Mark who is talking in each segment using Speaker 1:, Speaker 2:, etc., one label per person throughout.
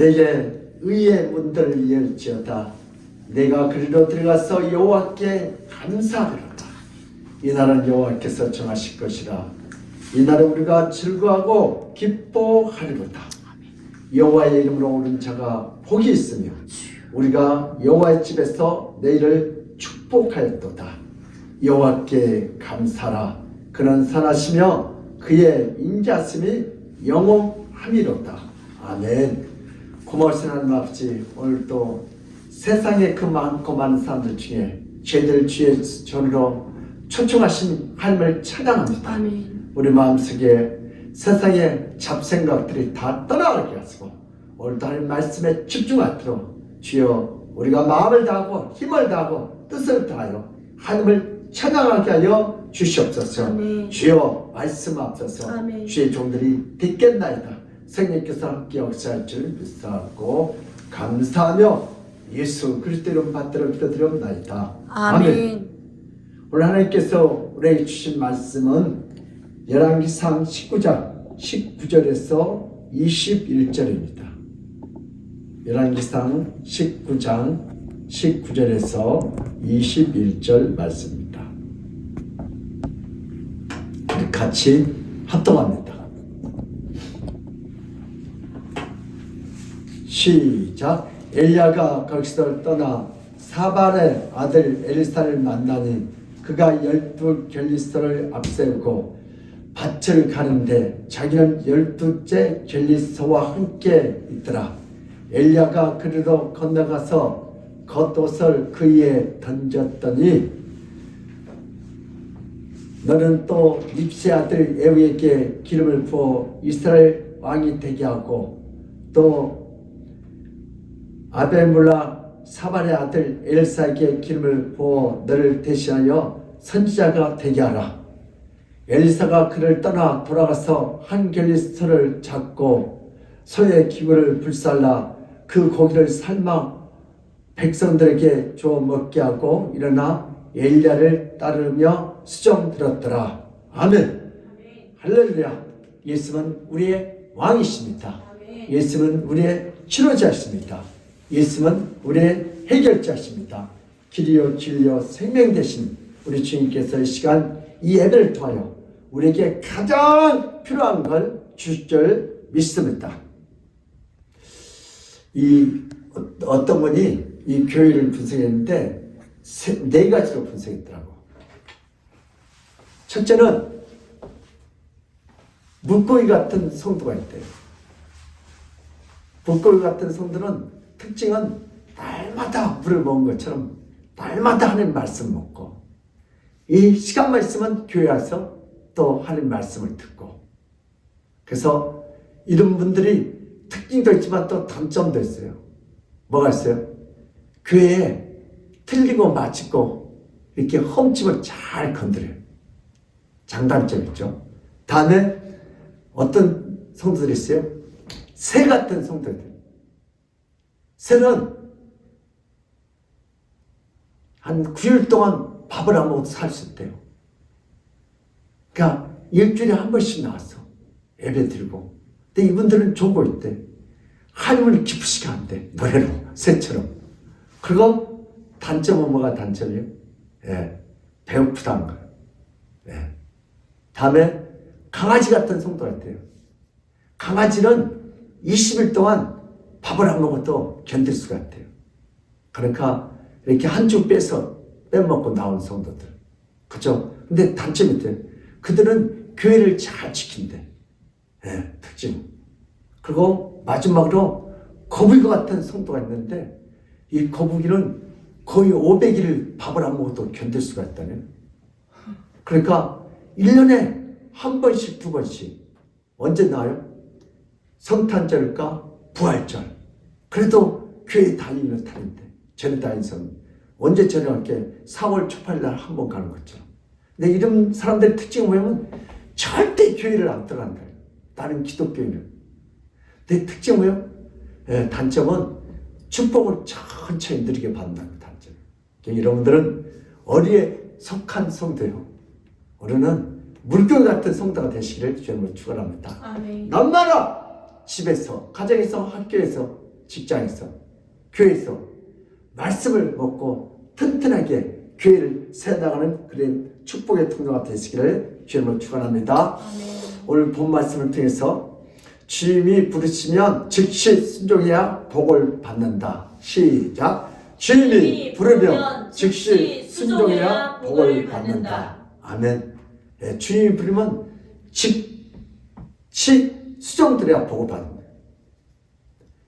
Speaker 1: 내게 의의 문들을 열지어다. 내가 그리로 들어가서 여호와께 감사하리로다. 이날은 여호와께서 정하실 것이라. 이날은 우리가 즐거워하고 기뻐하리로다. 여호와의 이름으로 오는 자가 복이 있으며 우리가 여호와의 집에서 내일을 축복하였도다. 여호와께 감사라. 그는 선하시며 그의 인자심이 영원함이로다. 아멘. 고마우신 하나님 아버지, 오늘 또 세상에 그 많고 많은 사람들 중에 죄들 주의 전으로 초청하신 하나님을 찬양합니다.
Speaker 2: 아멘.
Speaker 1: 우리 마음속에 세상의 잡생각들이 다 떠나가게 하시고 오늘도 하나님 말씀에 집중하도록 주여 우리가 마음을 다하고 힘을 다하고 뜻을 다하여 하나님을 찬양하게 하여 주시옵소서.
Speaker 2: 아멘.
Speaker 1: 주여 말씀하옵소서.
Speaker 2: 아멘.
Speaker 1: 주의 종들이 듣겠나이다. 성령께서 함께 역사할 줄 믿사옵고 감사하며 예수 그리스도 이름 받들어 기도드리옵나이다.
Speaker 2: 아멘.
Speaker 1: 오늘 하나님께서 우리에게 주신 말씀은 열왕기상 19장 19절에서 21절입니다. 열왕기상 19장 19절에서 21절 말씀입니다. 우리 같이 합동합니다. 시작. 엘리야가 거기서 떠나 사발의 아들 엘리사를 만나니 그가 12 견리스를 앞세우고 밭을 가는데 자기는 12째 겔리서와 함께 있더라. 엘리야가 그리로 건너가서 겉옷을 그이에 던졌더니 너는 또 닙세 아들 에후에게 기름을 부어 이스라엘 왕이 되게 하고 또 아벨물라 사발의 아들 엘사에게 기름을 부어 너를 대신하여 선지자가 되게 하라. 엘리사가 그를 떠나 돌아가서 한 겔리서를 잡고 소의 기구를 불살라 그 고기를 삶아 백성들에게 주어 먹게 하고 일어나 엘리야를 따르며 수종 들었더라. 아멘. 할렐루야. 예수는 우리의 왕이십니다. 예수는 우리의 치료자십니다. 예수는 우리의 해결자십니다. 길이요 진리요 생명 되신 우리 주님께서 이 시간 이 예배를 통하여 우리에게 가장 필요한 걸 주실 줄 믿습니다. 어떤 분이 이 교회를 분석했는데 네 가지로 분석했더라고. 첫째는 물고기 같은 성도가 있대요. 물고기 같은 성도는 특징은 날마다 물을 먹은 것처럼 날마다 하나님 말씀 먹고 이 시간만 있으면 교회 와서 또 하나님 말씀을 듣고 그래서 이런 분들이 특징도 있지만 또 단점도 있어요. 뭐가 있어요? 교회에 틀리고 맞고 이렇게 흠집을 잘 건드려요. 장단점 있죠. 다음에 어떤 성도들이 있어요? 새 같은 성도들. 새는 한 9일 동안 밥을 안 먹어도 살 수 있대요. 그러니까 일주일에 한 번씩 나왔어. 예배 드리고. 근데 이분들은 좋은 거 있대. 하나님을 기쁘시게 한대. 노래로. 새처럼. 그리고 단점은 뭐가 단점이에요? 예. 배고프다는 거예요. 예. 다음에 강아지 같은 성도가 있대요. 강아지는 20일 동안 밥을 안 먹어도 견딜 수가 있대요. 그러니까 이렇게 한 주 빼먹고 나온 성도들. 그죠? 근데 단점이 있대요. 그들은 교회를 잘 지킨대. 예, 특징. 그리고 마지막으로 거북이 같은 성도가 있는데 이 거북이는 거의 500일 밥을 안 먹어도 견딜 수가 있다네. 그러니까 1년에 한 번씩 두 번씩 언제 나와요? 성탄절과 부활절. 그래도 교회 다니면 다닌대. 전에 다니서 언제 저녁에 4월 초팔 날 한 번 가는 것처럼. 근데 이런 사람들의 특징을 보면 절대 교회를 안 떠난다. 다른 기독교인은. 근데 특징은 뭐예요? 예, 단점은 축복을 천천히 느리게 받는다는 단점. 여러분들은 어디에 속한 성도예요? 우리는 물고기 같은 성도가 되시기를 주님으로 축원합니다.
Speaker 2: 아멘.
Speaker 1: 날마다 집에서, 가정에서, 학교에서, 직장에서, 교회에서 말씀을 먹고 튼튼하게 교회를 세워나가는 그런 축복의 통로가 되시기를 주님으로 축원합니다. 오늘 본 말씀을 통해서 주님이 부르시면 즉시 순종해야 복을 받는다. 시작. 주님이 부르면 즉시 순종해야 복을 받는다. 아멘. 예, 주님이 부르면 즉시 수정드려야 복을 받는 거예요.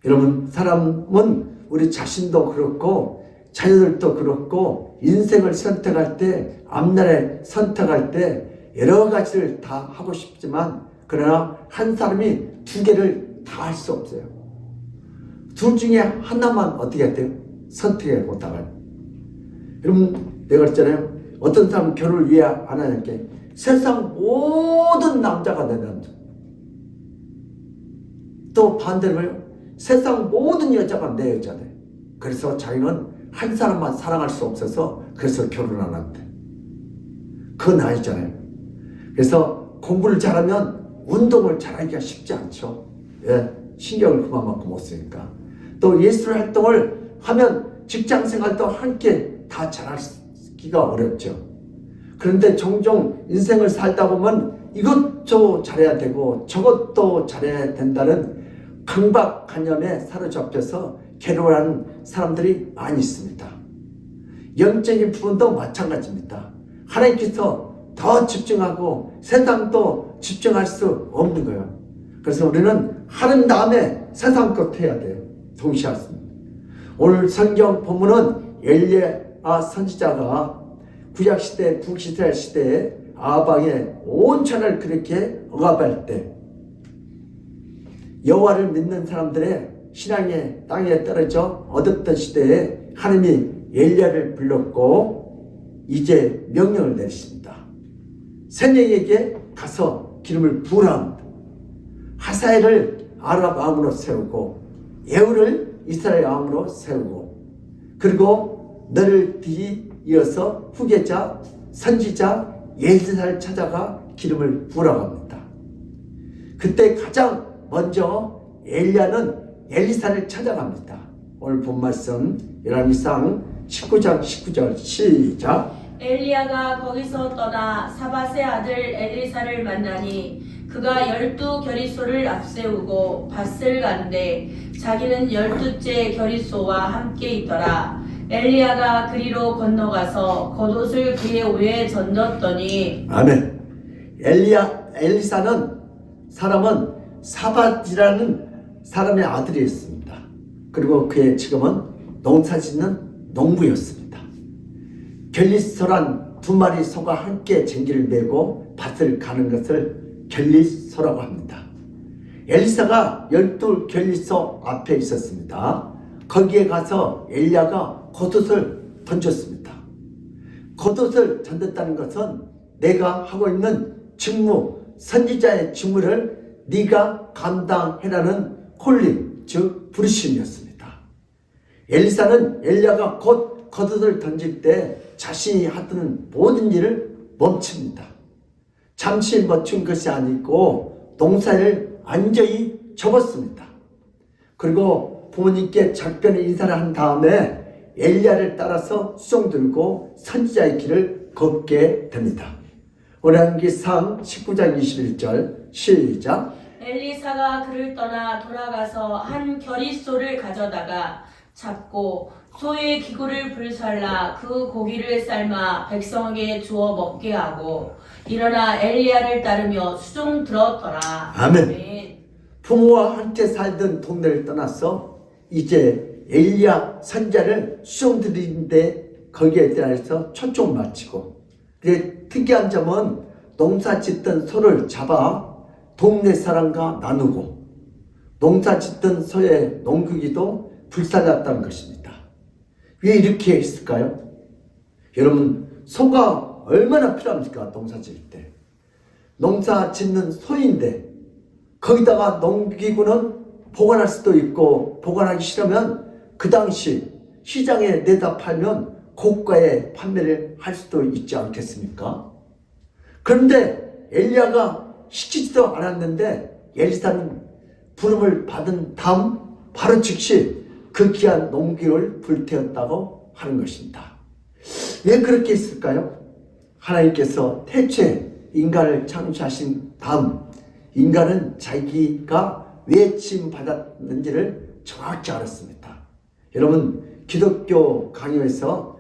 Speaker 1: 여러분, 사람은 우리 자신도 그렇고 자녀들도 그렇고 인생을 선택할 때, 앞날에 선택할 때 여러 가지를 다 하고 싶지만 그러나 한 사람이 두 개를 다 할 수 없어요. 둘 중에 하나만 어떻게 해야 돼요? 선택해 보다가. 여러분, 내가 그랬잖아요. 어떤 사람은 결혼을 왜 안 하냐니까 세상 모든 남자가 내 남자. 또 반대로 뭐예요? 세상 모든 여자가 내 여자네. 그래서 자기는 한 사람만 사랑할 수 없어서 그래서 결혼 안 한대. 그건 아니잖아요. 그래서 공부를 잘하면 운동을 잘하기가 쉽지 않죠. 예, 신경을 그만큼 못 쓰니까. 또 예술 활동을 하면 직장 생활도 함께 다 잘하기가 어렵죠. 그런데 종종 인생을 살다 보면 이것도 잘해야 되고 저것도 잘해야 된다는 강박관념에 사로잡혀서 괴로워하는 사람들이 많이 있습니다. 영적인 부분도 마찬가지입니다. 하나님께서 더 집중하고 세상도 집중할 수 없는 거예요. 그래서 우리는 하는 다음에 세상 것 해야 돼요. 동시에 하습니다. 오늘 성경 본문은 엘리야 선지자가 구약시대 북이스라엘 시대에 아방의 온 천을 그렇게 억압할 때 여호와를 믿는 사람들의 신앙의 땅에 떨어져 어둡던 시대에 하나님이 엘리야를 불렀고 이제 명령을 내리십니다. 세명에게 가서 기름을 부으라 합니다. 하사엘을 아랍 왕으로 세우고 예후를 이스라엘 왕으로 세우고 그리고 너를 뒤이어서 후계자 선지자 엘리사를 찾아가 기름을 부으라고 합니다. 그때 가장 먼저 엘리야는 엘리사를 찾아갑니다. 오늘 본 말씀 열왕기상 19장 19절 시작.
Speaker 2: 엘리야가 거기서 떠나 사밧의 아들 엘리사를 만나니 그가 12겨리소를 앞세우고 밭을 간데 자기는 12째 겨리소와 함께 있더라. 엘리야가 그리로 건너가서 겉옷을 그의 오에 던졌더니
Speaker 1: 아멘. 엘리사는 사람은 사밧이라는 사람의 아들이었습니다. 그리고 그의 직업은 농사짓는 농부였습니다. 결리소란 두 마리 소가 함께 쟁기를 메고 밭을 가는 것을 결리소라고 합니다. 엘리사가 12결리소 앞에 있었습니다. 거기에 가서 엘리야가 겉옷을 던졌습니다. 겉옷을 던졌다는 것은 내가 하고 있는 직무, 선지자의 직무를 네가 감당해라는 콜링, 즉 부르심이었습니다. 엘리사는 엘리야가 곧 겉옷을 던질 때 자신이 하던 모든 일을 멈춥니다. 잠시 멈춘 것이 아니고 농사를 완전히 접었습니다. 그리고 부모님께 작별의 인사를 한 다음에 엘리야를 따라서 수종 들고 선지자의 길을 걷게 됩니다. 열왕기상 19장 21절 시작.
Speaker 2: 엘리사가 그를 떠나 돌아가서 한 겨리소를 가져다가 잡고 소의 기구를 불살라 그 고기를 삶아 백성에게 주어 먹게 하고 일어나 엘리야를 따르며 수종 들었더라.
Speaker 1: 아멘.
Speaker 2: 아멘.
Speaker 1: 부모와 함께 살던 동네를 떠나서 이제 엘리야 선자를 수종 드리는데 거기에 대해서 초점 맞추고 특이한 점은 농사 짓던 소를 잡아 동네 사람과 나누고 농사 짓던 소의 농기기도 불살랐다는 것입니다. 왜 이렇게 했을까요? 여러분, 소가 얼마나 필요합니까? 농사 지을 때. 농사 짓는 소인데 거기다가 농기구는 보관할 수도 있고 보관하기 싫으면 그 당시 시장에 내다 팔면 고가에 판매를 할 수도 있지 않겠습니까? 그런데 엘리야가 시키지도 않았는데 엘리사는 부름을 받은 다음 바로 즉시 그 귀한 농기를 불태웠다고 하는 것입니다. 왜 그렇게 했을까요? 하나님께서 태초에 인간을 창조하신 다음 인간은 자기가 왜 지음받았는지를 정확히 알았습니다. 여러분, 기독교 강요에서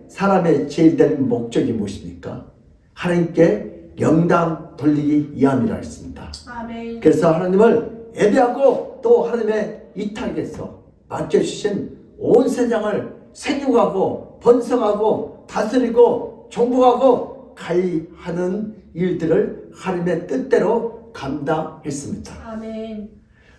Speaker 1: 사람의 제일 된 목적이 무엇입니까? 하나님께 영당 돌리기 위함이라 했습니다.
Speaker 2: 아멘.
Speaker 1: 그래서 하나님을 예배하고 또 하나님의 이탈에서 맡겨주신 온 세상을 생육하고 번성하고 다스리고 정복하고 관리하는 일들을 하나님의 뜻대로 감당했습니다.
Speaker 2: 아멘.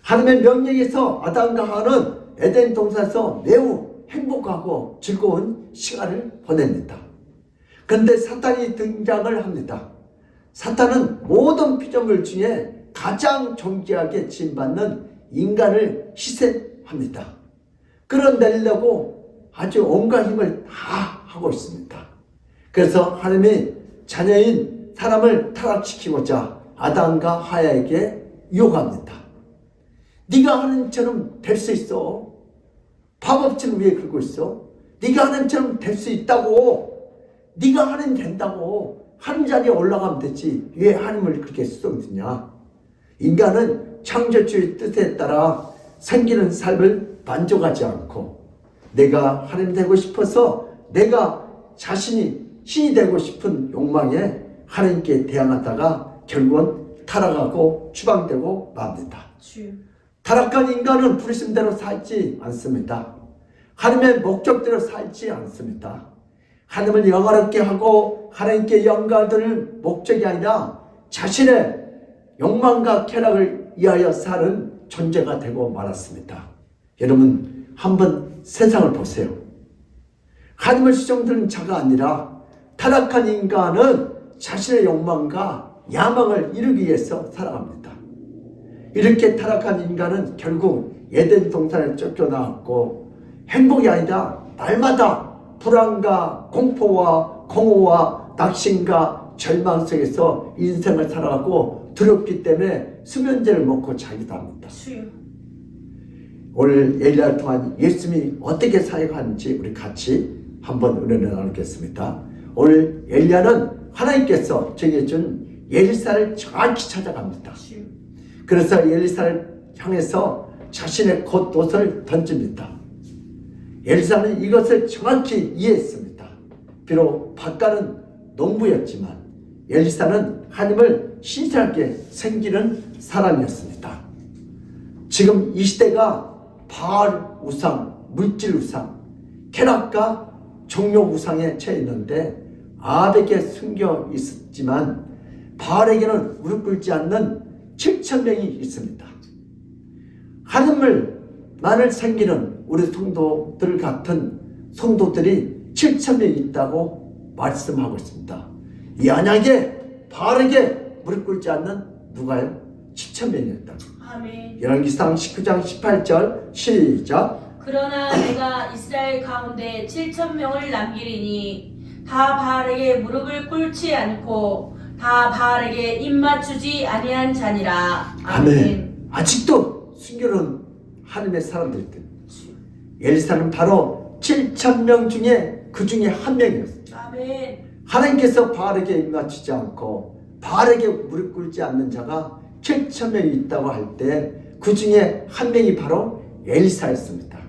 Speaker 1: 하나님의 명령에서 아담과 하와는 에덴 동산에서 매우 행복하고 즐거운 시간을 보냅니다. 그런데 사탄이 등장을 합니다. 사탄은 모든 피조물 중에 가장 존귀하게 지음받는 인간을 희생합니다. 끌어내려고 아주 온갖 힘을 다 하고 있습니다. 그래서 하나님이 자녀인 사람을 타락시키고자 아담과 하와에게 유혹합니다. 네가 하나님처럼 될 수 있어. 밥업체는 왜 그러고 있어? 네가 하나님처럼 될 수 있다고. 네가 하나님 된다고. 하나님 자리에 올라가면 되지. 왜 하나님을 그렇게 수동드냐? 인간은 창조주의 뜻에 따라 생기는 삶을 만족하지 않고 내가 하나님 되고 싶어서 내가 자신이 신이 되고 싶은 욕망에 하나님께 대항하다가 결국은 타락하고 추방되고 맙니다.
Speaker 2: 주여.
Speaker 1: 타락한 인간은 부르심대로 살지 않습니다. 하나님의 목적대로 살지 않습니다. 하나님을 영화롭게 하고 하나님께 영광을 드릴 목적이 아니라 자신의 욕망과 쾌락을 위하여 사는 존재가 되고 말았습니다. 여러분 한번 세상을 보세요. 하나님을 수종드는 자가 아니라 타락한 인간은 자신의 욕망과 야망을 이루기 위해서 살아갑니다. 이렇게 타락한 인간은 결국 에덴 동산에 쫓겨나왔고 행복이 아니라 날마다 불안과 공포와 공허와 낙심과 절망 속에서 인생을 살아가고 두렵기 때문에 수면제를 먹고 자기도 합니다.
Speaker 2: 주여.
Speaker 1: 오늘 엘리야를 통한 예수님이 어떻게 사역하는지 우리 같이 한번 은혜를 나누겠습니다. 오늘 엘리야는 하나님께서 정해준 엘리사를 정확히 찾아갑니다.
Speaker 2: 주여.
Speaker 1: 그래서 엘리사를 향해서 자신의 겉옷을 던집니다. 엘리사는 이것을 정확히 이해했습니다. 비록 바깥은 농부였지만 엘리사는 하나님을 신실하게 섬기는 사람이었습니다. 지금 이 시대가 바알 우상, 물질 우상, 쾌락과 정욕 우상에 처해 있는데 아합에게 숨겨 있었지만 바알에게는 무릎 꿇지 않는 7,000명이 있습니다. 하나님을만을 섬기는 우리 성도들 같은 성도들이 7,000명이 있다고 말씀하고 있습니다. 이 언약에 바알에게 무릎 꿇지 않는 누가요? 7,000명이었다.
Speaker 2: 아멘.
Speaker 1: 열왕기상 19장 18절 시작.
Speaker 2: 그러나 내가 이스라엘 가운데 7,000명을 남기리니 다 바알에게 무릎을 꿇지 않고 다 바알에게 입맞추지 아니한 자니라.
Speaker 1: 아멘. 아직도 순교로운 하나님의 사람들이들. 엘리사는 바로 7,000명 중에 그 중에 한 명이었습니다.
Speaker 2: 아멘.
Speaker 1: 하나님께서 바알에게 입맞추지 않고 바알에게 무릎 꿇지 않는 자가 7,000명이 있다고 할 때 그 중에 한 명이 바로 엘리사였습니다.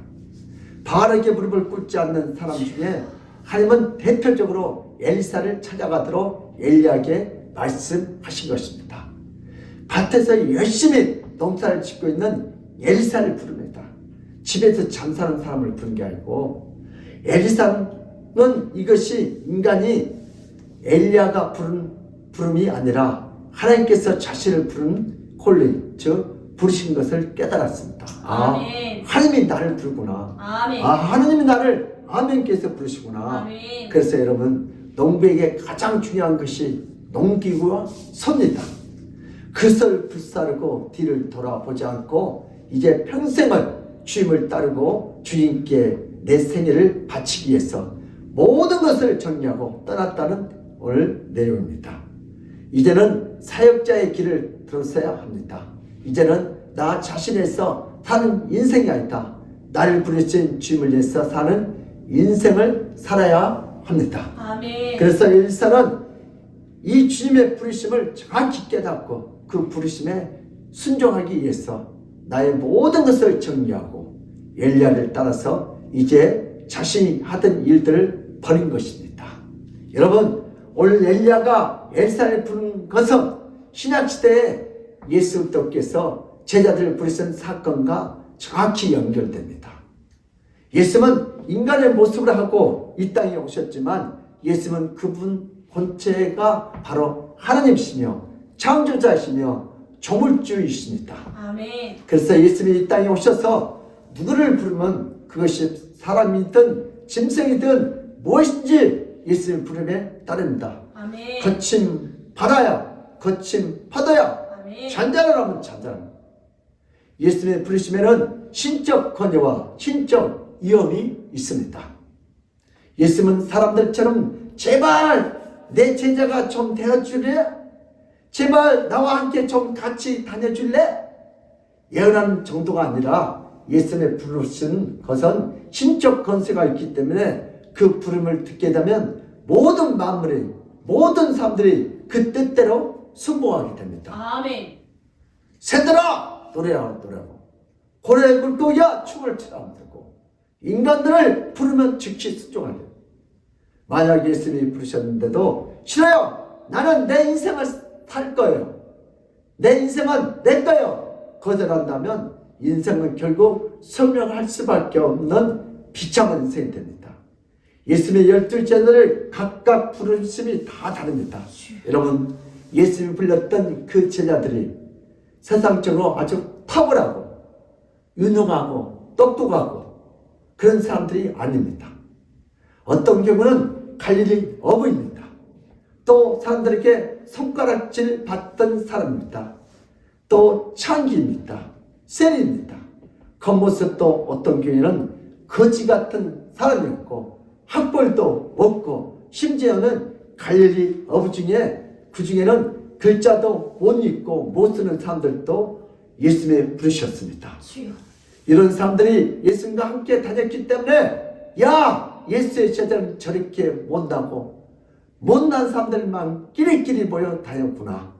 Speaker 1: 바알에게 무릎을 꿇지 않는 사람 중에 하나님은 대표적으로 엘리사를 찾아가도록 엘리야에게 말씀하신 것입니다. 밭에서 열심히 농사를 짓고 있는 엘리사를 부릅니다. 집에서 잠사는 사람을 부른 게 아니고 엘리사는 이것이 인간이 엘리야가 부른 부름이 아니라 하나님께서 자신을 부른 콜링, 즉 부르신 것을 깨달았습니다.
Speaker 2: 아멘.
Speaker 1: 하나님이 나를 부르구나.
Speaker 2: 아멘.
Speaker 1: 하나님이 나를 아멘께서 부르시구나.
Speaker 2: 아멘.
Speaker 1: 그래서 여러분 농부에게 가장 중요한 것이 농기구와 섭니다. 그것을 불사르고 뒤를 돌아보지 않고 이제 평생을 주님을 따르고 주님께 내 생애를 바치기 위해서 모든 것을 정리하고 떠났다는 오늘 내용입니다. 이제는 사역자의 길을 들어서야 합니다. 이제는 나 자신에서 사는 인생이 아니다. 나를 부르신 주님을 위해서 사는 인생을 살아야 합니다.
Speaker 2: 아멘.
Speaker 1: 그래서 엘리사는 이 주님의 부르심을 정확히 깨닫고 그 부르심에 순종하기 위해서 나의 모든 것을 정리하고 엘리야를 따라서 이제 자신이 하던 일들을 버린 것입니다. 여러분 오늘 엘리야가 엘리사를 부른 것은 신약시대에 예수 그리스도께서 제자들을 부르신 사건과 정확히 연결됩니다. 예수님은 인간의 모습을 하고 이 땅에 오셨지만 예수님은 그분 본체가 바로 하나님이시며 창조자이시며 조물주이십니다.
Speaker 2: 아멘.
Speaker 1: 그래서 예수님이 이 땅에 오셔서 누구를 부르면 그것이 사람이든 짐승이든 무엇인지 예수님 부름에 따릅니다.
Speaker 2: 아멘.
Speaker 1: 거친 바다야 거친 파도야
Speaker 2: 아멘.
Speaker 1: 잔잔하라면 잔잔합니다. 예수님의 부르심에는 신적 권위와 신적 위험이 있습니다. 예수님은 사람들처럼 제발 내 제자가 좀 되어줄래? 제발 나와 함께 좀 같이 다녀줄래? 예언하는 정도가 아니라 예수님의 부르신 것은 신적 권세가 있기 때문에 그 부름을 듣게 되면 모든 만물이 모든 사람들이 그 뜻대로 순종하게 됩니다.
Speaker 2: 아멘.
Speaker 1: 새들아 노래하고 고래 물고기야 춤을 추라 들고 인간들을 부르면 즉시 순종하게 됩니다. 만약 예수님이 부르셨는데도 싫어요. 나는 내 인생을 살 거예요. 내 인생은 내 거예요. 거절한다면 인생은 결국 설명할 수밖에 없는 비참한 인생이 됩니다. 예수님의 12제자를 각각 부르심이 다 다릅니다. 여러분, 예수님이 불렀던 그 제자들이 세상적으로 아주 탁월하고 유능하고 똑똑하고 그런 사람들이 아닙니다. 어떤 경우는 갈릴리 어부입니다. 또 사람들에게 손가락질 받던 사람입니다. 또 창기입니다. 세리입니다. 겉모습도 어떤 경우에는 거지 같은 사람이었고 학벌도 없고 심지어는 갈릴리 어부 중에 그 중에는 글자도 못 읽고 못 쓰는 사람들도 예수님이 부르셨습니다. 이런 사람들이 예수님과 함께 다녔기 때문에 야 예수의 제자는 저렇게 못나고 못난 사람들만 끼리끼리 모여 다녔구나.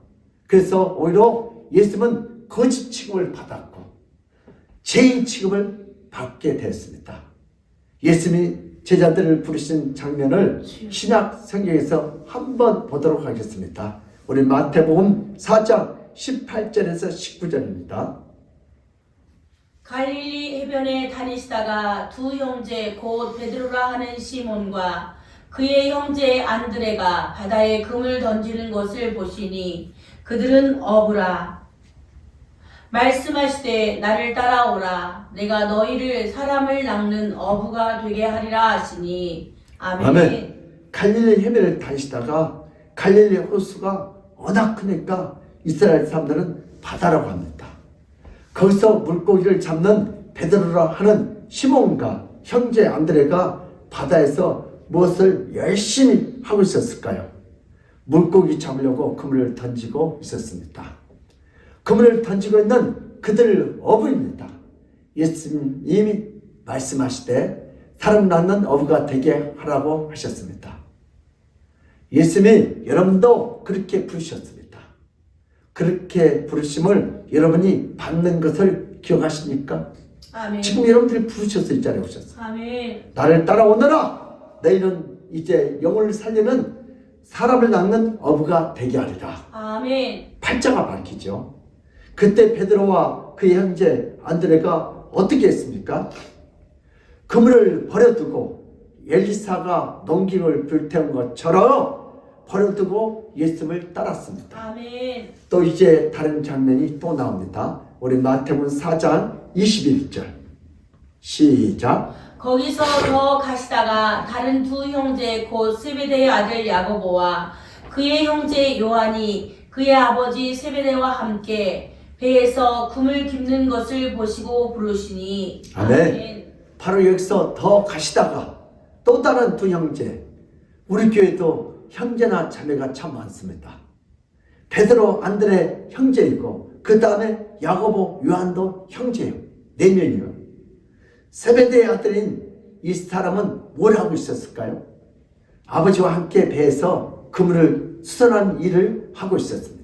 Speaker 1: 그래서 오히려 예수님은 거짓 취급을 받았고 죄인 취급을 받게 되었습니다. 예수님이 제자들을 부르신 장면을 신약 성경에서 한번 보도록 하겠습니다. 우리 마태복음 4장 18절에서 19절입니다.
Speaker 2: 갈릴리 해변에 다니시다가 두 형제 곧 베드로라 하는 시몬과 그의 형제 안드레가 바다에 금을 던지는 것을 보시니 그들은 어부라. 말씀하시되 나를 따라오라. 내가 너희를 사람을 낚는 어부가 되게 하리라 하시니. 아멘.
Speaker 1: 아멘. 갈릴리 해변을 다니시다가 갈릴리 호수가 워낙 크니까 이스라엘 사람들은 바다라고 합니다. 거기서 물고기를 잡는 베드로라 하는 시몬과 형제 안드레가 바다에서 무엇을 열심히 하고 있었을까요? 물고기 잡으려고 그물을 던지고 있었습니다. 그물을 던지고 있는 그들 어부입니다. 예수님이 말씀하시되 사람 낳는 어부가 되게 하라고 하셨습니다. 예수님이 여러분도 그렇게 부르셨습니다. 그렇게 부르심을 여러분이 받는 것을 기억하십니까?
Speaker 2: 아멘.
Speaker 1: 지금 여러분들이 부르셔서 이 자리에 오셨어요.
Speaker 2: 아멘.
Speaker 1: 나를 따라오너라. 너희는 이제 영혼을 살리는 사람을 낚는 어부가 되게 하리라.
Speaker 2: 아멘.
Speaker 1: 팔자가 밝히죠. 그때 베드로와 그의 형제 안드레가 어떻게 했습니까? 그물을 버려두고 엘리사가 농기를 불태운 것처럼 버려두고 예수님을 따랐습니다.
Speaker 2: 아멘.
Speaker 1: 또 이제 다른 장면이 또 나옵니다. 우리 마태복음 4장 21절 시작.
Speaker 2: 거기서 더 가시다가 다른 두 형제 곧 세베대의 아들 야고보와 그의 형제 요한이 그의 아버지 세베대와 함께 배에서 금을 깁는 것을 보시고 부르시니.
Speaker 1: 아멘. 바로 여기서 더 가시다가 또 다른 두 형제, 우리 교회도 형제나 자매가 참 많습니다. 베드로, 안드레 형제이고 그 다음에 야고보, 요한도 형제예요. 4명이요. 세베대의 아들인 이 사람은 뭘 하고 있었을까요? 아버지와 함께 배에서 그물을 수선하는 일을 하고 있었습니다.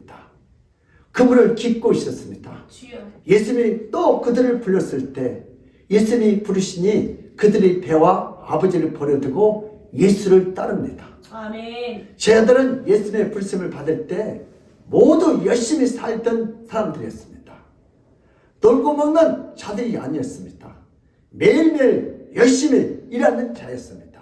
Speaker 1: 그물을 깃고 있었습니다.
Speaker 2: 주여.
Speaker 1: 예수님이 또 그들을 불렀을 때 예수님이 부르시니 그들이 배와 아버지를 버려두고 예수를 따릅니다.
Speaker 2: 아멘.
Speaker 1: 제자들은 예수님의 부르심을 받을 때 모두 열심히 살던 사람들이었습니다. 놀고 먹는 자들이 아니었습니다. 매일매일 열심히 일하는 자였습니다.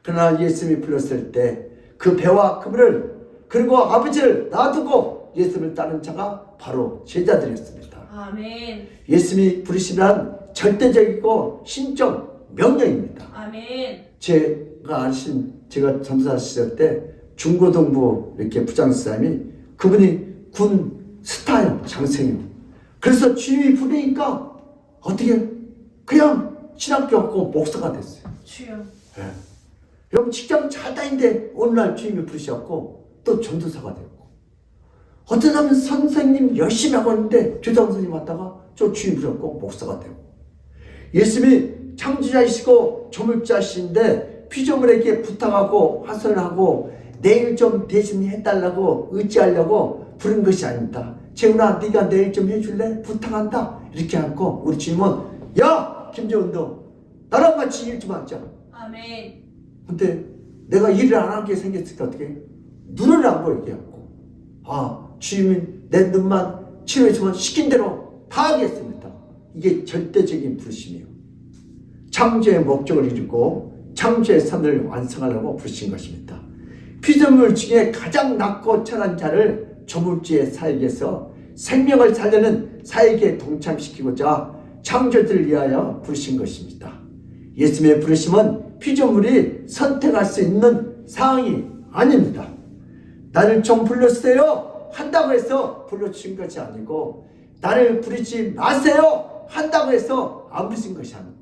Speaker 1: 그러나 예수님이 불렀을 때 그 배와 그물을 그리고 아버지를 놔두고 예수님을 따른 자가 바로 제자들이었습니다.
Speaker 2: 아멘.
Speaker 1: 예수님이 부르시면 절대적이고 신적 명령입니다.
Speaker 2: 아멘.
Speaker 1: 제가 전도사 시절 때 중고등부 이렇게 부장수사님이 그분이 군 스타요, 장생이요. 그래서 주님이 부르니까 어떻게 그냥 신학교 갔고 목사가 됐어요.
Speaker 2: 주여.
Speaker 1: 네. 여러분 직장 잘 다니는데 어느 날 주님이 부르셨고 또 전도사가 됐고 어떤 사람은 선생님 열심히 하고 있는데 교장 선생님 왔다가 저 주님 부르셨고 목사가 되고 예수님이 창조자이시고 조물자이신데 피조물에게 부탁하고 하선하고 내일 좀 대신해달라고 의지하려고 부른 것이 아닙니다. 재훈아 네가 내일 좀 해줄래? 부탁한다. 이렇게 하고 우리 주님은 야 김재훈 너 나랑 같이 일 좀 하자.
Speaker 2: 아멘.
Speaker 1: 근데 내가 일을 안 하게 생겼을까 어떻게? 눈을 안 보이게 하고 주님이 내 눈만 치료해주면 시킨 대로 다 하겠습니다. 이게 절대적인 부르심이에요. 창조의 목적을 이루고 창조의 선을 완성하려고 부르신 것입니다. 피조물 중에 가장 낮고 천한 자를 조물주의 사역에서 생명을 살려는 사역에 동참시키고자 창조들을 위하여 부르신 것입니다. 예수님의 부르심은 피조물이 선택할 수 있는 사항이 아닙니다. 나를 좀 불러주세요 한다고 해서 불러주신 것이 아니고 나를 부르지 마세요 한다고 해서 안 부르신 것이 아닙니다.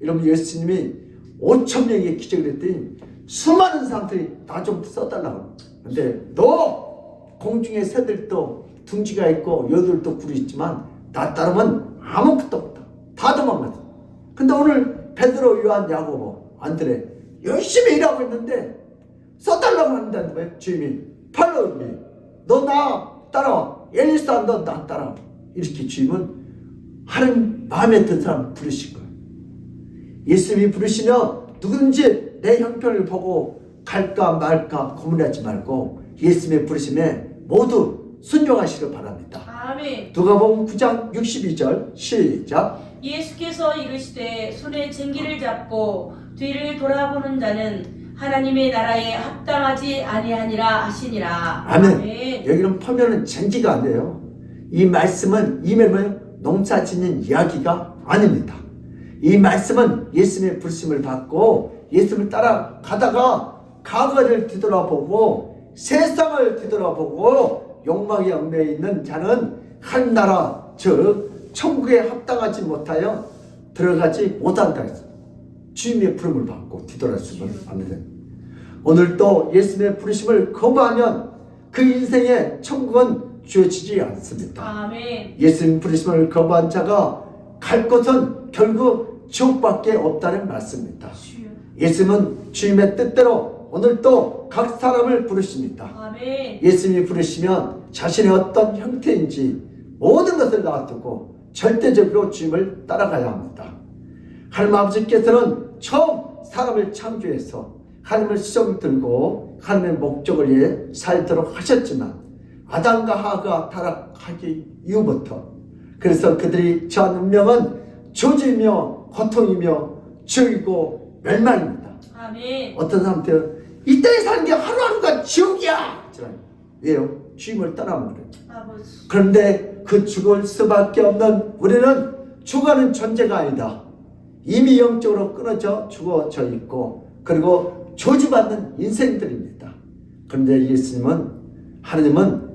Speaker 1: 여러분 예수님이 5천 명의 기적을 했더니 수많은 사람들이 나 좀 써달라고. 근데 너 공중의 새들도 둥지가 있고 여들도 굴이 있지만 나 따르면 아무것도 없다. 다 도망갔다. 근데 오늘 베드로, 요한, 야고보, 안드레 열심히 일하고 있는데 써달라고 한다는 거예요. 주님이 팔로우 미. 너 나 따라와. 엘리사 너 나 따라와. 이렇게 주님은 하는 마음에 든 사람 부르신 거예요. 예수님이 부르시면 누구든지 내 형편을 보고 갈까 말까 고민하지 말고 예수님의 부르심에 모두 순종하시길 바랍니다.
Speaker 2: 아멘.
Speaker 1: 누가복음 9장 62절 시작.
Speaker 2: 예수께서 이르시되 손에 쟁기를 잡고 뒤를 돌아보는 자는 하나님의 나라에 합당하지 아니하니라 하시니라.
Speaker 1: 아멘. 여기는 포면은 쟁기가 안 돼요. 이 말씀은 이면은 농사 짓는 이야기가 아닙니다. 이 말씀은 예수님의 부르심을 받고 예수님을 따라가다가 과거를 뒤돌아보고 세상을 뒤돌아보고 욕망에 얽매여 있는 자는 한 나라 즉 천국에 합당하지 못하여 들어가지 못한다 했습니다. 주님의 부름을 받고 뒤돌아서면 안 됩니다. 오늘도 예수님의 부르심을 거부하면 그 인생의 천국은 주어지지 않습니다.
Speaker 2: 아멘.
Speaker 1: 예수님 부르심을 거부한 자가 갈 곳은 결국 지옥밖에 없다는 말씀입니다. 예수님은 주님의 뜻대로 오늘도 각 사람을 부르십니다.
Speaker 2: 아멘.
Speaker 1: 예수님이 부르시면 자신의 어떤 형태인지 모든 것을 놔두고 절대적으로 주님을 따라가야 합니다. 하나님 아버지께서는 처음 사람을 창조해서 하나님을 수정 들고 하나님의 목적을 위해 살도록 하셨지만 아담과 하와가 타락하기 이후부터 그래서 그들이 처한 운명은 저주이며 고통이며 지옥이고 멸망입니다.
Speaker 2: 아멘.
Speaker 1: 어떤 사람들은 이 땅에 사는 게 하루하루가 지옥이야. 왜요? 주님을 떠나면 그래요.
Speaker 2: 아버지.
Speaker 1: 그런데 그 죽을 수밖에 없는 우리는 죽어가는 존재가 아니다. 이미 영적으로 끊어져 죽어져 있고 그리고 저주받는 인생들입니다. 그런데 하나님은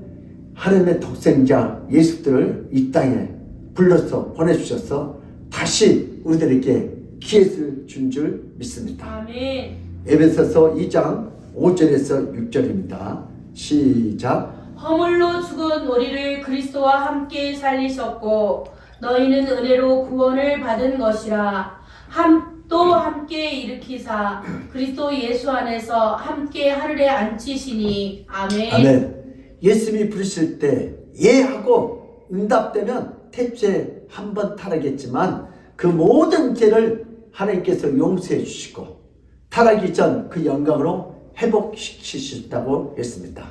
Speaker 1: 하나님의 독생자 예수들을 이 땅에 불러서 보내주셔서 다시 우리들에게 기회를 준 줄 믿습니다.
Speaker 2: 아멘.
Speaker 1: 에베소서 2장 5절에서 6절입니다. 시작.
Speaker 2: 허물로 죽은 우리를 그리스도와 함께 살리셨고 너희는 은혜로 구원을 받은 것이라. 또 함께 일으키사 그리스도 예수 안에서 함께 하늘에 앉히시니. 아멘.
Speaker 1: 아멘. 예수님이 부르실 때 예하고 응답되면 태초에 한 번 타락했지만 그 모든 죄를 하나님께서 용서해 주시고 타락이 전 그 영광으로 회복시키셨다고 했습니다.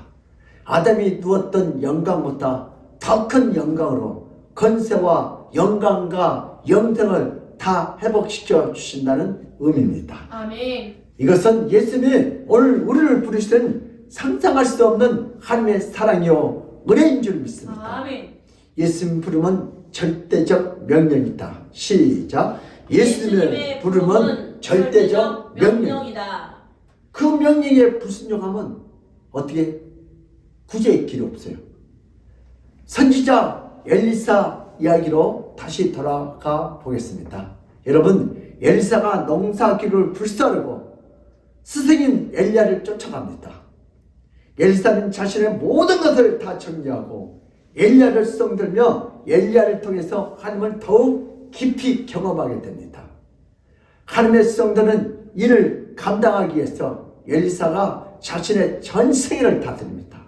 Speaker 1: 아담이 누웠던 영광보다 더 큰 영광으로 권세와 영광과 영생을 다 회복시켜 주신다는 의미입니다.
Speaker 2: 아멘.
Speaker 1: 이것은 예수님이 오늘 우리를 부르시는 상상할 수 없는 하나님의 사랑이요 은혜인 줄 믿습니다.
Speaker 2: 아멘.
Speaker 1: 예수님 부름은 절대적 명령이다. 시작. 예수님의 부름은 절대적 명령이다. 그 명령에 불순종하면 어떻게 구제의 길이 없어요. 선지자 엘리사 이야기로 다시 돌아가 보겠습니다. 여러분, 엘리사가 농사기를 불사르고 스승인 엘리야를 쫓아갑니다. 엘리사는 자신의 모든 것을 다 정리하고 엘리야를 수송들며 엘리야를 통해서 하나님을 더욱 깊이 경험하게 됩니다. 하나님의 수송들은 이를 감당하기 위해서 엘리사가 자신의 전 생애를 다 드립니다.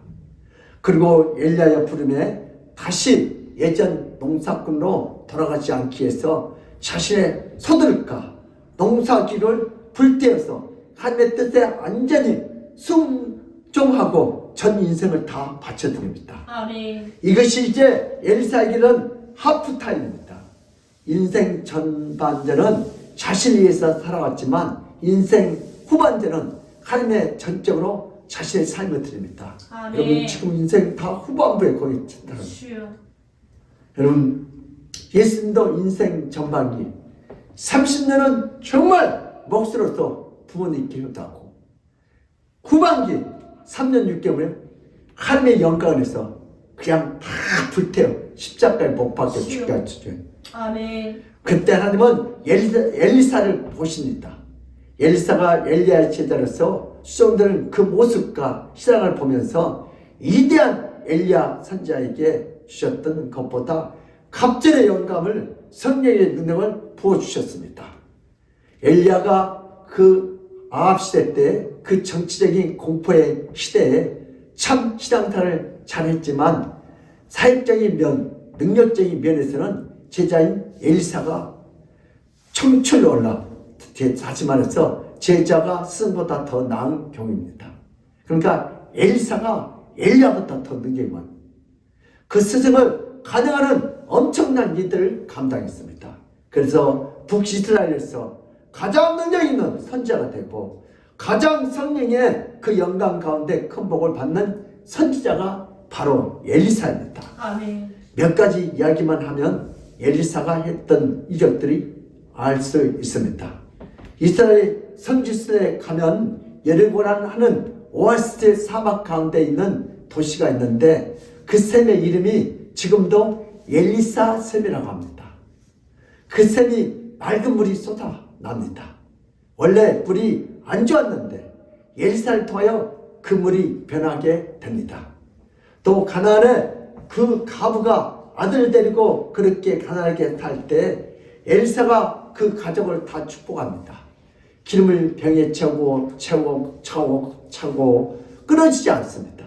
Speaker 1: 그리고 엘리야의 부름에 다시 예전 농사꾼으로 돌아가지 않기 위해서 자신의 소들과 농사기를 불태워서 하나님의 뜻에 완전히 순종하고 전 인생을 다 바쳐드립니다.
Speaker 2: 아멘.
Speaker 1: 이것이 이제 엘리사에게는 하프타임입니다. 인생 전반전은 자신을 위해서 살아왔지만 인생 후반전은 하나님의 전적으로 자신의 삶을 드립니다.
Speaker 2: 아멘.
Speaker 1: 여러분 지금 인생 다 후반부에 거의 있다.
Speaker 2: 주여.
Speaker 1: 여러분 예수님도 인생 전반기 30년은 정말 몫으로서 부모님께 효도하고 후반기 3년 6개월에 하나님의 영광을 해서 그냥 다 불태워 십자가에 못 박혀 죽게 하시죠.
Speaker 2: 아멘.
Speaker 1: 그때 하나님은 엘리사를 보십니다. 엘리사가 엘리야의 제자로서 수종되는 그 모습과 신앙을 보면서 위대한 엘리야 선지자에게 주셨던 것보다 갑절의 영감을 성령의 능력을 부어주셨습니다. 엘리야가 그 아합 시대 때 그 정치적인 공포의 시대에 참 신앙생활을 잘했지만 사역적인 면, 능력적인 면에서는 제자인 엘리사가 청출로 올라 다시 말해서 제자가 스승보다 더 나은 경우입니다. 그러니까 엘리사가 엘리야보다 더 능력만 그 스승을 가능하는 엄청난 일들을 감당했습니다. 그래서 북이스라엘에서 가장 능력 있는 선지자가 되고 가장 성령의 그 영광 가운데 큰 복을 받는 선지자가 바로 엘리사입니다.
Speaker 2: 아멘.
Speaker 1: 몇 가지 이야기만 하면 엘리사가 했던 이적들이 알 수 있습니다. 이스라엘 성지순에 가면 여리고라는 하는 오아시스 사막 가운데 있는 도시가 있는데 그 샘의 이름이 지금도 엘리사 샘이라고 합니다. 그 샘이 맑은 물이 쏟아납니다. 원래 물이 안 좋았는데 엘리사를 통하여 그 물이 변하게 됩니다. 또 가나안에 그 가부가 아들을 데리고 그렇게 가난하게 살 때 엘리사가 그 가족을 다 축복합니다. 기름을 병에 채우고 차고 끊어지지 않습니다.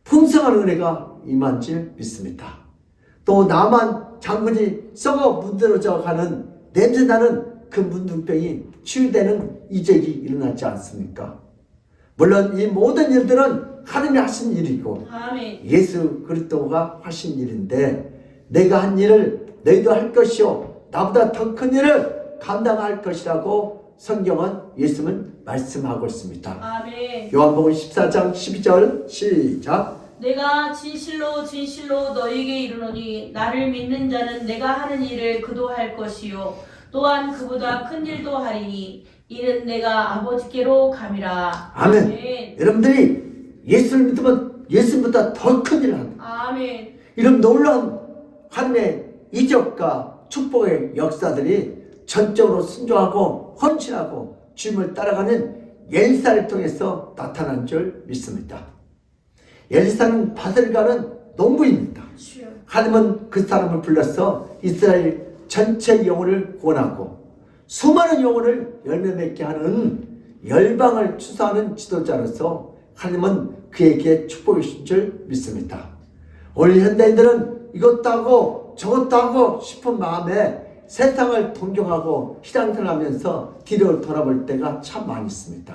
Speaker 1: 풍성한 은혜가 임한 줄 믿습니다. 또 나만 장군이 썩어 문드러져 가는 냄새나는 그 문둥병이 치유되는 이적이 일어나지 않습니까? 물론 이 모든 일들은 하나님이 하신 일이고
Speaker 2: 아멘.
Speaker 1: 예수 그리스도가 하신 일인데 내가 한 일을 너희도 할 것이요 나보다 더 큰 일을 감당할 것이라고 성경은 예수님은 말씀하고 있습니다.
Speaker 2: 아멘.
Speaker 1: 요한복음 14장 12절 시작.
Speaker 2: 내가 진실로 진실로 너희에게 이르노니 나를 믿는 자는 내가 하는 일을 그도 할 것이요 또한 그보다 큰 일도 하리니 이는 내가 아버지께로 감이라.
Speaker 1: 아멘.
Speaker 2: 아멘.
Speaker 1: 여러분들이 예수를 믿으면 예수보다 더 큰 일을 한다.
Speaker 2: 아멘.
Speaker 1: 이런 놀라운 하나님의 이적과 축복의 역사들이 전적으로 순종하고 헌신하고 주님을 따라가는 엘리사를 통해서 나타난 줄 믿습니다. 엘리사는 밭을 가는 농부입니다.
Speaker 2: 주여.
Speaker 1: 하나님은 그 사람을 불러서 이스라엘 전체 영혼을 구원하고 수많은 영혼을 열매 맺게 하는 열방을 추수하는 지도자로서 하나님은 그에게 축복을 주신 줄 믿습니다. 오늘 현대인들은 이것도 하고 저것도 하고 싶은 마음에 세상을 동경하고 희랑생하면서 뒤로 돌아볼 때가 참 많이 있습니다.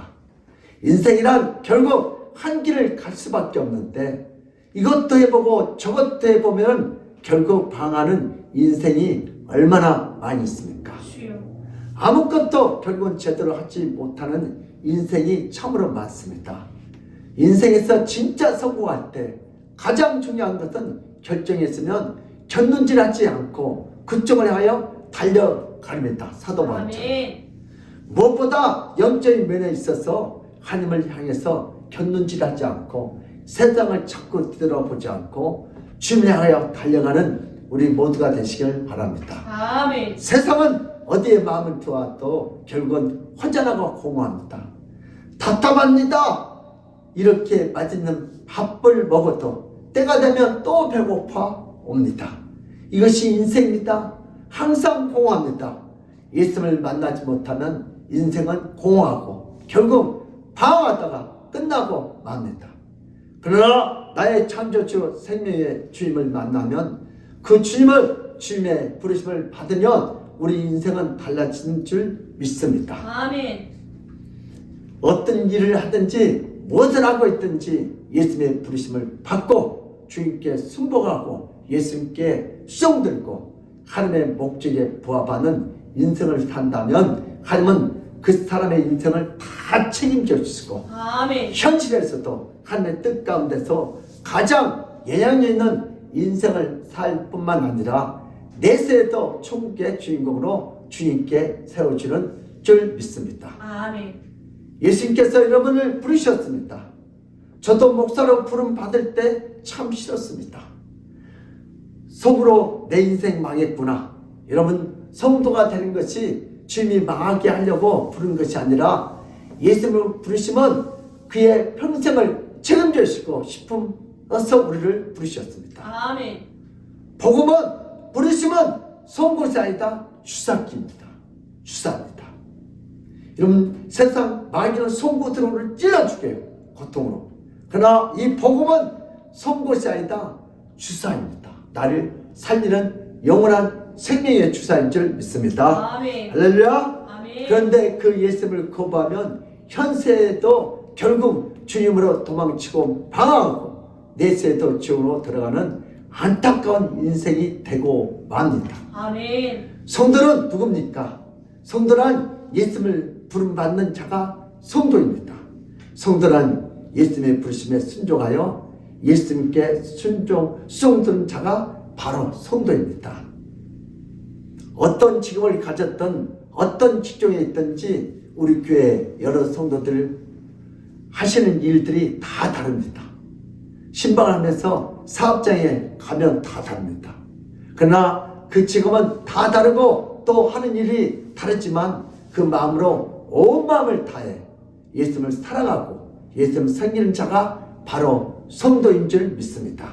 Speaker 1: 인생이란 결국 한 길을 갈 수밖에 없는데 이것도 해보고 저것도 해보면 결국 방하는 인생이 얼마나 많이 있습니까?
Speaker 2: 주여.
Speaker 1: 아무것도 결국은 제대로 하지 못하는 인생이 참으로 많습니다. 인생에서 진짜 성공할 때 가장 중요한 것은 결정했으면 견눈질하지 않고 그쪽을 향하여 달려가립니다. 사도 바울처럼.
Speaker 2: 아멘.
Speaker 1: 무엇보다 영적인 면에 있어서 하나님을 향해서 견눈질하지 않고 세상을 자꾸 뒤돌아보지 않고 주님을 향하여 달려가는 우리 모두가 되시길 바랍니다.
Speaker 2: 아멘.
Speaker 1: 세상은 어디에 마음을 두어도 결국은 허전하고 공허합니다. 답답합니다. 이렇게 맛있는 밥을 먹어도 때가 되면 또 배고파 옵니다. 이것이 인생입니다. 항상 공허합니다. 예수님을 만나지 못하면 인생은 공허하고 결국 방황하다가 끝나고 맙니다. 그러나 나의 창조주 생명의 주님을 만나면 그 주님의 부르심을 받으면 우리 인생은 달라지는 줄 믿습니다.
Speaker 2: 아멘.
Speaker 1: 어떤 일을 하든지 무엇을 하고 있든지 예수님의 부르심을 받고 주님께 순복하고 예수님께 수종들고 하나님의 목적에 부합하는 인생을 산다면 하나님은 그 사람의 인생을 다 책임져 주시고
Speaker 2: 아멘.
Speaker 1: 현실에서도 하나님의 뜻 가운데서 가장 영향력 있는 인생을 살 뿐만 아니라 내세에도 천국의 주인공으로 주님께 세워주는 줄 믿습니다.
Speaker 2: 아멘.
Speaker 1: 예수님께서 여러분을 부르셨습니다. 저도 목사로 부름 받을 때 참 싫었습니다. 속으로 내 인생 망했구나. 여러분, 성도가 되는 것이 주님이 망하게 하려고 부른 것이 아니라 예수님을 부르시면 그의 평생을 책임져 주시고 싶어서 우리를 부르셨습니다.
Speaker 2: 아멘.
Speaker 1: 복음은 부르시면 송곳이 아니다 주사기입니다. 주사입니다. 여러분, 세상 마귀는 송곳으로 우리를 찔러주게요. 고통으로. 그러나 이 복음은 송곳이 아니다 주사입니다. 나를 살리는 영원한 생명의 주사인 줄 믿습니다.
Speaker 2: 아멘.
Speaker 1: 할렐루야.
Speaker 2: 아멘.
Speaker 1: 그런데 그 예수님을 거부하면 현세에도 결국 주님으로 도망치고 방황하고 내세에도 지옥으로 들어가는 안타까운 인생이 되고 맙니다.
Speaker 2: 아멘.
Speaker 1: 성도는 누굽니까? 성도란 예수님을 부름받는 자가 성도입니다. 성도란 예수님의 부르심에 순종하여 예수님께 수종드는 자가 바로 성도입니다. 어떤 직업을 가졌든 어떤 직종에 있든지 우리 교회 여러 성도들 하시는 일들이 다 다릅니다. 신방하면서 사업장에 가면 다 다릅니다. 그러나 그 직업은 다 다르고 또 하는 일이 다르지만 그 마음으로 온 마음을 다해 예수님을 사랑하고 예수님을 섬기는 자가 바로 성도인 줄 믿습니다.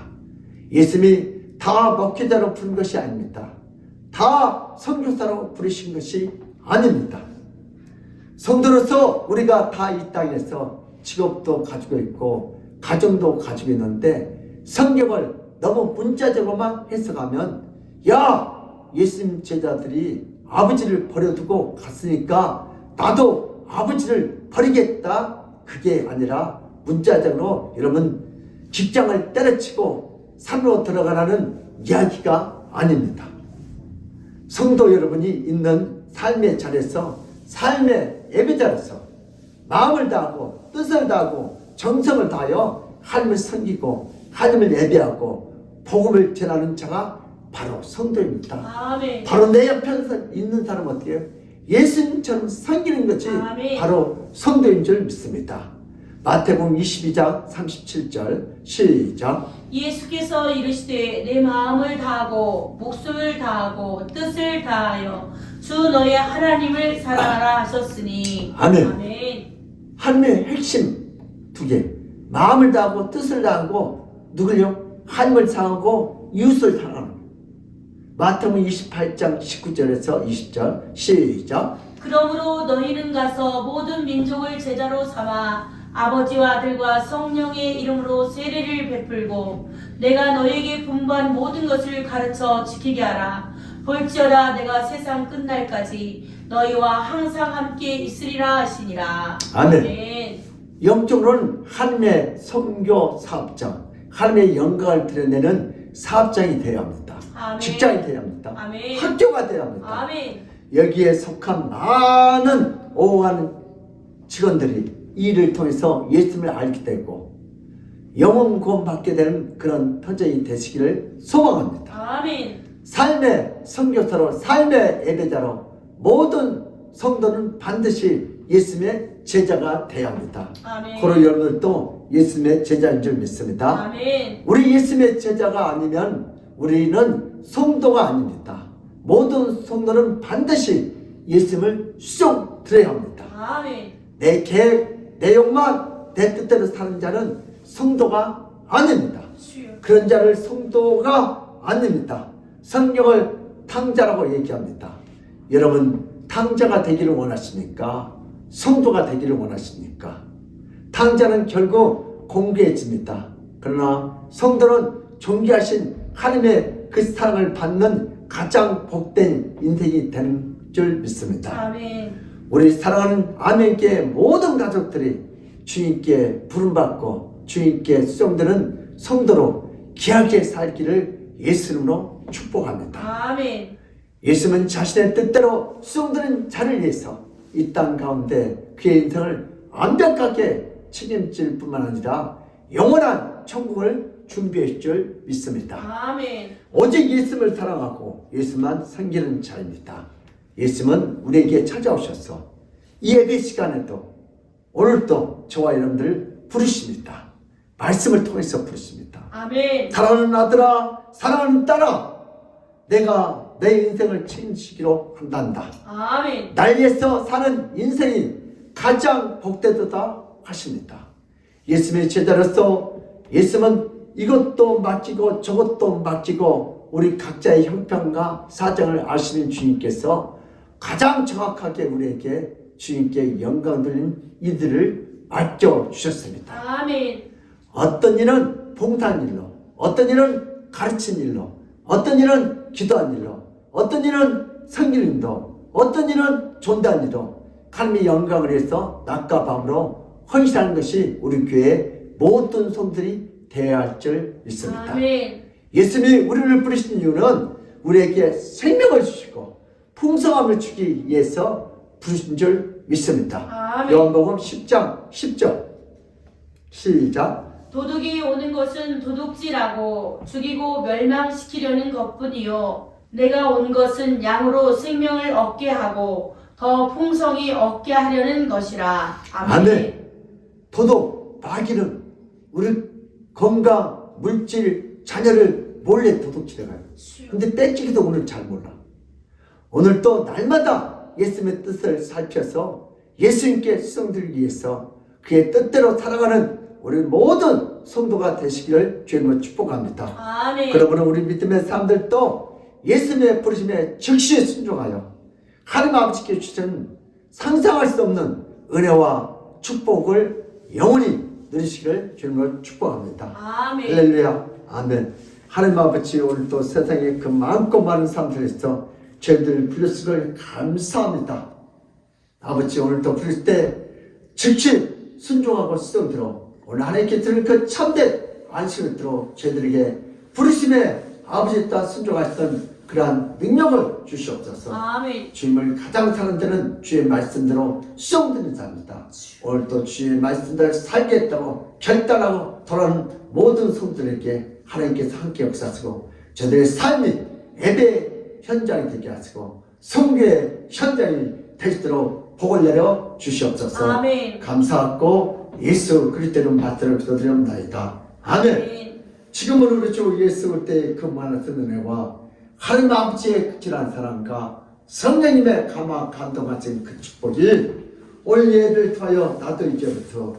Speaker 1: 예수님이 다 목회자로 부른 것이 아닙니다. 다 선교사로 부르신 것이 아닙니다. 성도로서 우리가 다 이 땅에서 직업도 가지고 있고 가정도 가지고 있는데 성경을 너무 문자적으로만 해석하면 야, 예수님 제자들이 아버지를 버려두고 갔으니까 나도 아버지를 버리겠다. 그게 아니라 문자적으로 여러분 직장을 때려치고 산으로 들어가라는 이야기가 아닙니다. 성도 여러분이 있는 삶의 자리에서 삶의 예배자로서 마음을 다하고 뜻을 다하고 정성을 다하여 하나님을 섬기고 하나님을 예배하고 복음을 전하는 자가 바로 성도입니다.
Speaker 2: 아멘.
Speaker 1: 바로 내 옆에 있는 사람은 어떻게 해요? 예수님처럼 섬기는 것이
Speaker 2: 아멘.
Speaker 1: 바로 성도인 줄 믿습니다. 마태복음 22장 37절 시작.
Speaker 2: 예수께서 이르시되 내 마음을 다하고 목숨을 다하고 뜻을 다하여 주 너의 하나님을 사랑하라 하셨으니.
Speaker 1: 아멘.
Speaker 2: 아멘.
Speaker 1: 하나님의 핵심 두 개. 마음을 다하고 뜻을 다하고 누굴요? 하나님을 사랑하고 이웃을 사랑하는 거예요. 마태복음 28장 19절에서 20절 시작.
Speaker 2: 그러므로 너희는 가서 모든 민족을 제자로 삼아 아버지와 아들과 성령의 이름으로 세례를 베풀고 내가 너희에게 분부한 모든 것을 가르쳐 지키게 하라. 볼지어다 내가 세상 끝날까지 너희와 항상 함께 있으리라 하시니라.
Speaker 1: 아멘.
Speaker 2: 아멘.
Speaker 1: 영적으로는 하나님의 선교 사업장, 하나님의 영광을 드러내는 사업장이 되어야 합니다.
Speaker 2: 아멘.
Speaker 1: 직장이 되어야 합니다.
Speaker 2: 아멘.
Speaker 1: 학교가 되어야 합니다.
Speaker 2: 아멘.
Speaker 1: 여기에 속한 많은 오하는 직원들이 이 일을 통해서 예수님을 알게 되고 영혼 구원받게 되는 그런 터전이 되시기를 소망합니다.
Speaker 2: 아멘.
Speaker 1: 삶의 선교사로 삶의 예배자로 모든 성도는 반드시 예수님의 제자가 되어야 합니다.
Speaker 2: 아멘.
Speaker 1: 고로 여러분들도 예수님의 제자인 줄 믿습니다.
Speaker 2: 아멘.
Speaker 1: 우리 예수님의 제자가 아니면 우리는 성도가 아닙니다. 모든 성도는 반드시 예수님을 수종드려야 합니다.
Speaker 2: 아멘.
Speaker 1: 내 계획, 내 욕망, 내 뜻대로 사는 자는 성도가 아닙니다.
Speaker 2: 주여.
Speaker 1: 그런 자를 성도가 아닙니다. 성경을 탕자라고 얘기합니다. 여러분, 탕자가 되기를 원하십니까? 성도가 되기를 원하십니까? 탕자는 결국 공개해집니다. 그러나 성도는 존귀하신 하나님의 그 사랑을 받는 가장 복된 인생이 되는 줄 믿습니다.
Speaker 2: 아멘.
Speaker 1: 우리 사랑하는 아멘교회 모든 가족들이 주님께 부름받고 주님께 수종되는 성도로 귀하게 살기를 예수 이름으로 축복합니다.
Speaker 2: 아멘.
Speaker 1: 예수는 자신의 뜻대로 수종되는 자를 위해서 이 땅 가운데 그의 인생을 완벽하게 책임질 뿐만 아니라 영원한 천국을 준비할 줄 믿습니다.
Speaker 2: 아멘.
Speaker 1: 오직 예수를 사랑하고 예수만 섬기는 자입니다. 예수는 우리에게 찾아오셔서 이 예배 시간에도 오늘도 저와 여러분들 부르십니다. 말씀을 통해서 부르십니다.
Speaker 2: 아멘.
Speaker 1: 사랑하는 아들아, 사랑하는 딸아, 내가 내 인생을 책임지기로 한단다.
Speaker 2: 아멘.
Speaker 1: 날 위해서 사는 인생이 가장 복되도다 하십니다. 예수님의 제자로서 예수님은 이것도 맡기고 저것도 맡기고 우리 각자의 형편과 사정을 아시는 주님께서 가장 정확하게 우리에게 주님께 영광 돌리는 이들을 맡겨주셨습니다.
Speaker 2: 아멘.
Speaker 1: 어떤 일은 봉사한 일로, 어떤 일은 가르친 일로, 어떤 일은 기도한 일로, 어떤 일은 섬기는 일로, 어떤 일은 존대한 일로 하나님의 영광을 위해서 낮과 밤으로 헌신하는 것이 우리 교회의 모든 성들이 되어야 할 줄 믿습니다.
Speaker 2: 아멘.
Speaker 1: 예수님이 우리를 부르신 이유는 우리에게 생명을 주시고 풍성함을 주기 위해서 부르신 줄 믿습니다.
Speaker 2: 아멘.
Speaker 1: 요한복음 10장 10절 시작.
Speaker 2: 도둑이 오는 것은 도둑질하고 죽이고 멸망시키려는 것뿐이요 내가 온 것은 양으로 생명을 얻게 하고 더 풍성히 얻게 하려는 것이라.
Speaker 1: 아멘. 도둑, 마귀는 우리 건강, 물질, 자녀를 몰래 도둑질해가요. 근데 뺏기기도 오늘 잘 몰라. 오늘 또 날마다 예수님의 뜻을 살펴서 예수님께 수성들기 위해서 그의 뜻대로 살아가는 우리 모든 성도가 되시기를 주님으로 축복합니다.
Speaker 2: 아멘.
Speaker 1: 그러므로 우리 믿음의 사람들도 예수님의 부르심에 즉시 순종하여 하나님 아버지께 주신 상상할 수 없는 은혜와 축복을 영원히 누리시기를 주님으로 축복합니다.
Speaker 2: 아멘.
Speaker 1: 할렐루야. 아멘. 하나님 아버지, 오늘도 세상에 그 많고 많은 사람들에서 저희들 부르시기를 감사합니다. 아버지, 오늘도 부를 때 즉시 순종하고 수용들어 오늘 하나님께 들은 그 참된 안식을 들어 저희들에게 부르심에 아버지 따라 순종하시던 그러한 능력을 주시옵소서.
Speaker 2: 아멘.
Speaker 1: 주님을 가장 사는 자는 주의 말씀대로 수용되는 자입니다. 오늘도 주의 말씀대로 살겠다고 결단하고 돌아오는 모든 성도들에게 하나님께서 함께 역사하시고 저들의 삶이 예배 현장이 되게 하시고 성교의 현장이 되시도록 복을 내려 주시옵소서.
Speaker 2: 아멘.
Speaker 1: 감사하고 예수 그리스도의 받들어 기도드립니다. 아멘.
Speaker 2: 아멘.
Speaker 1: 지금은 우리 주 예수 그리스도의 그 많은 은혜와 하나님 아버지의 극진한 사랑과 성령님의 감화 감동하신 그 축복이 오늘 예배를 통하여 나도 이제부터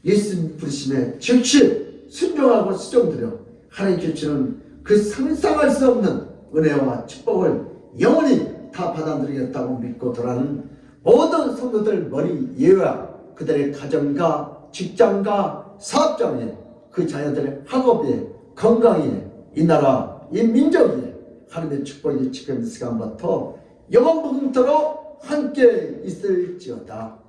Speaker 1: 예수님 부르심에 즉시 순종하고 수종드려 하나님께 주는 그 상상할 수 없는 은혜와 축복을 영원히 다 받아들이겠다고 믿고 돌아가는 모든 성도들 머리 위와 그들의 가정과 직장과 사업장에 그 자녀들의 학업에 건강에 이 나라 이 민족에 하나님의 축복이 지금 이 시간부터 영원부금토록 함께 있을지어다.